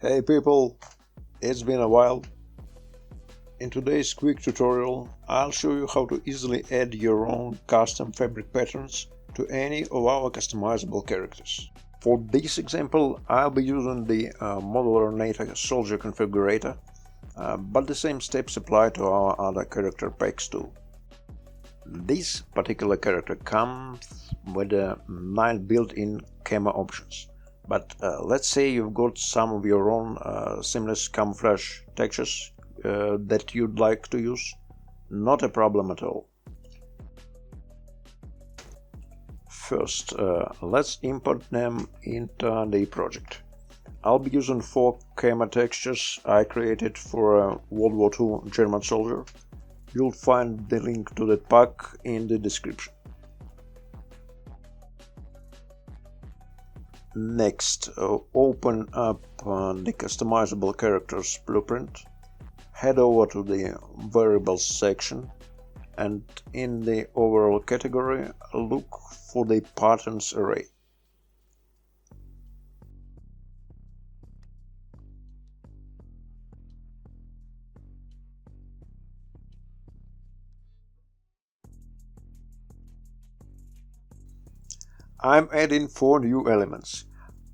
Hey people, it's been a while. In today's quick tutorial, I'll show you how to easily add your own custom fabric patterns to any of our customizable characters. For this example, I'll be using the Modular NATO soldier configurator, but the same steps apply to our other character packs too. This particular character comes with 9 built-in camera options. But let's say you've got some of your own seamless camouflage textures that you'd like to use. Not a problem at all. First, let's import them into the project. I'll be using 4 camera textures I created for a World War II German soldier. You'll find the link to that pack in the description. Next, open up the Customizable Characters blueprint, head over to the Variables section, and in the Overall category, look for the Patterns array. I'm adding 4 new elements,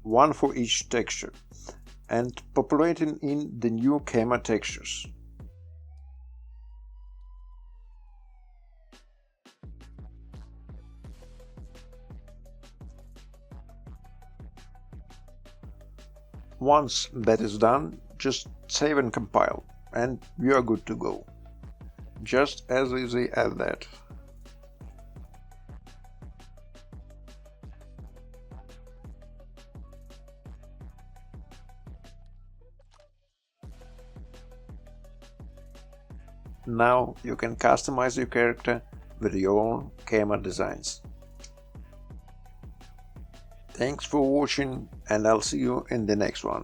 one for each texture, and populating in the new camera textures. Once that is done, just save and compile, and we are good to go. Just as easy as that. Now you can customize your character with your own camera designs. Thanks for watching, and I'll see you in the next one.